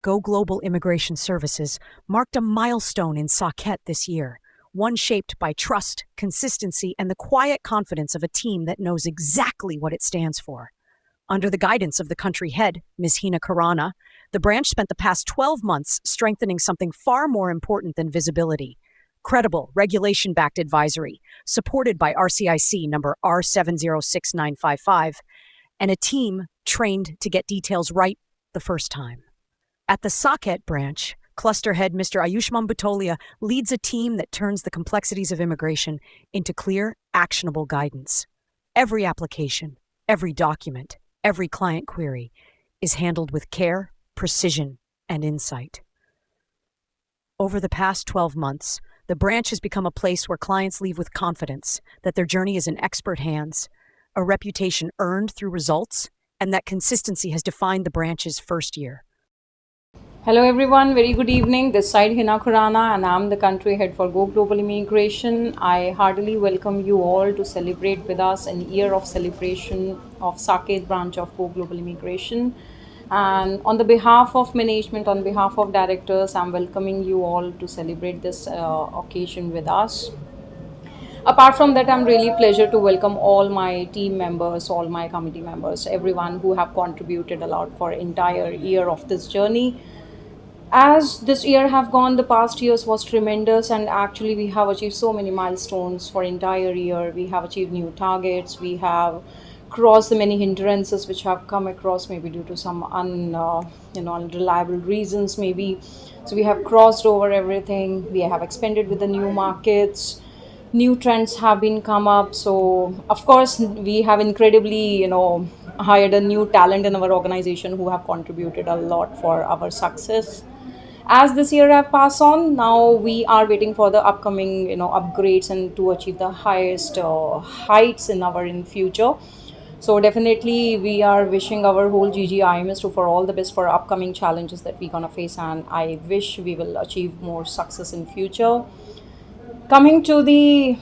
Go Global Immigration Services marked a milestone in Saket this year, one shaped by trust, consistency, and the quiet confidence of a team that knows exactly what it stands for. Under the guidance of the country head, Ms. Hina Karana, the branch spent the past 12 months strengthening something far more important than visibility: credible, regulation backed advisory, supported by RCIC number R706955, and a team trained to get details right the first time. At the Saket branch, cluster head Mr. Ayushman Butolia leads a team that turns the complexities of immigration into clear, actionable guidance. Every application, every document, every client query is handled with care, precision, and insight. Over the past 12 months, the branch has become a place where clients leave with confidence that their journey is in expert hands, a reputation earned through results, and that consistency has defined the branch's first year. Hello everyone, very good evening. This side Hina Khurana and I'm the country head for Go Global Immigration. I heartily welcome you all to celebrate with us an year of celebration of Saket branch of Go Global Immigration. And on the behalf of management, on behalf of directors, I'm welcoming you all to celebrate this occasion with us. Apart from that, I'm really pleasure to welcome all my team members, all my committee members, everyone who have contributed a lot for entire year of this journey. As this year have gone, the past years was tremendous, and actually we have achieved so many milestones for entire year. We have achieved new targets, we have crossed the many hindrances which have come across, maybe due to some unreliable reasons maybe. So we have crossed over everything, we have expanded with the new markets, new trends have been come up. So of course we have incredibly hired a new talent in our organization who have contributed a lot for our success. As this year have passed on, now we are waiting for the upcoming upgrades and to achieve the highest heights in our in future. So definitely we are wishing our whole GGIMS to for all the best for upcoming challenges that we're gonna face, and I wish we will achieve more success in future. Coming to the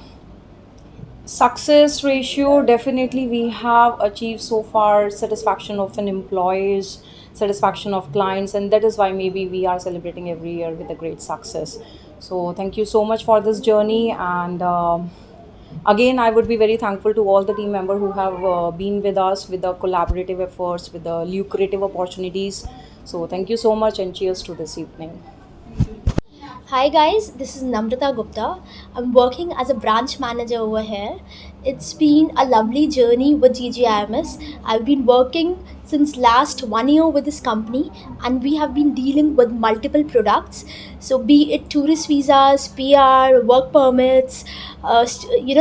success ratio, definitely we have achieved so far satisfaction of an employees, satisfaction of clients, and that is why maybe we are celebrating every year with a great success. So thank you so much for this journey, and again I would be very thankful to all the team member who have been with us with the collaborative efforts, with the lucrative opportunities. So thank you so much, and cheers to this evening. Hi guys, this is Namrata Gupta. I'm working as a branch manager over here. It's been a lovely journey with GGIMS. I've been working since last 1 year with this company, and we have been dealing with multiple products. So be it tourist visas, PR, work permits,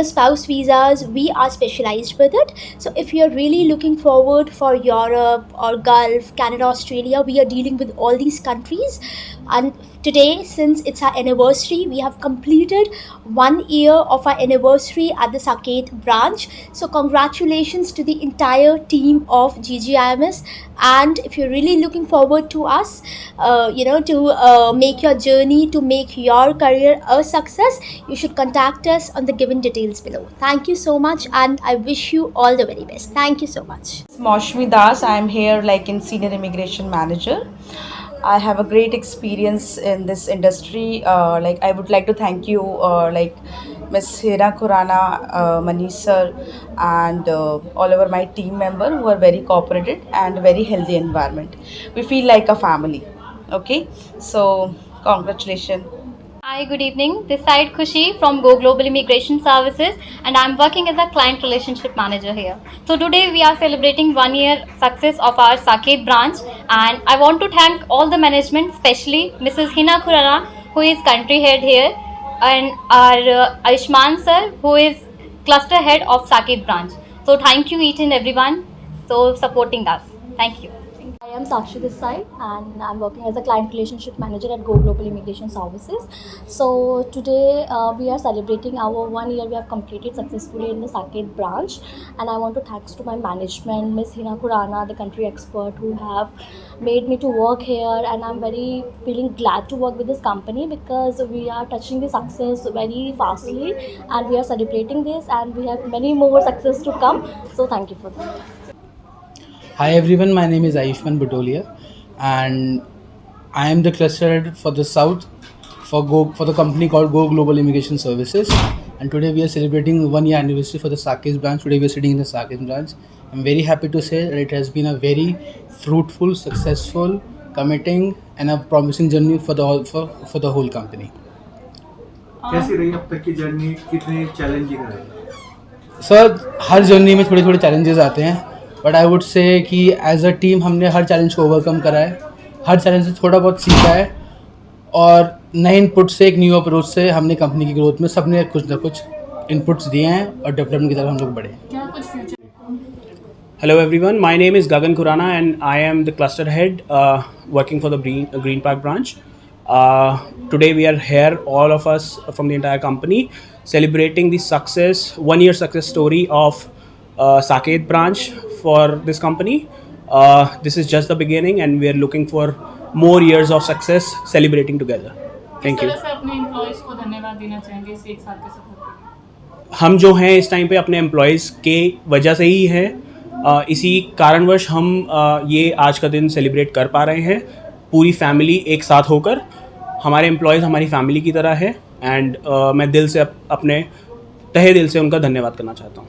spouse visas, we are specialized with it. So if you're really looking forward for Europe or Gulf, Canada, Australia, we are dealing with all these countries. And today, since it's our anniversary, we have completed 1 year of our anniversary at the Saket branch. So congratulations to the entire team of GGIMS. And if you're really looking forward to us, to make your journey, to make your career a success, you should contact us on the given details below. Thank you so much, and I wish you all the very best. Thank you so much. Moshmi Das. I'm here like in senior immigration manager. I have a great experience in this industry. Like I would like to thank you, like Miss Hira Khurana, Manish sir, and all over my team member who are very cooperative and very healthy environment. We feel like a family. Okay, so congratulations. Hi, good evening. This side Khushi from Go Global Immigration Services, and I'm working as a client relationship manager here. So today we are celebrating 1 year success of our Saket branch, and I want to thank all the management, especially Mrs. Hina Khurana, who is country head here, and our Aishman sir, who is cluster head of Saket branch. So thank you each and everyone for supporting us. Thank you. I am Sakshi this side, and I'm working as a client relationship manager at Go Global Immigration Services. So today we are celebrating our 1 year we have completed successfully in the Saket branch, and I want to thanks to my management, Ms. Hina Kurana, the country expert, who have made me to work here, and I'm very feeling glad to work with this company because we are touching the success very fastly, and we are celebrating this, and we have many more success to come. So thank you for that. Hi everyone, my name is Ayushman Butolia, and I am the cluster head for the South for the company called Go Global Immigration Services, and today we are celebrating 1 year anniversary for the Saket branch. Today we are sitting in the Saket branch. I'm very happy to say that it has been a very fruitful, successful, committing, and a promising journey for the whole company. कैसी रही अब तक की journey, कितनी challenging रही? Sir, हर journey में थोड़े थोड़े चैलेंजेस आते हैं, बट आई वुड से कि एज अ टीम हमने हर चैलेंज को ओवरकम करा है, हर चैलेंज से थोड़ा बहुत सीखा है, और नए इनपुट से, एक न्यू अप्रोच से हमने कंपनी की ग्रोथ में सबने कुछ ना कुछ इनपुट्स दिए हैं और डेवलपमेंट की तरफ हम लोग बढ़े। Hello everyone, my name is Gagan Khurana and I am the cluster head working for the Green Park branch. Today we are here, all of us from the entire company, celebrating the 1 year success story of Saket branch for this company. This is just the beginning and we are looking for more years of success celebrating together. Thank you. किस तरह से अपने employees को धन्यवाद देना चाहेंगे इस 1 साल के सफर के लिए? हम जो हैं इस टाइम पे अपने एम्प्लॉयज़ के वजह से ही हैं, इसी कारणवश हम ये आज का दिन सेलिब्रेट कर पा रहे हैं पूरी फैमिली एक साथ होकर। हमारे एम्प्लॉयज़ हमारी फैमिली की तरह है एंड मैं दिल से अपने तहे दिल से उनका धन्यवाद करना चाहता हूँ।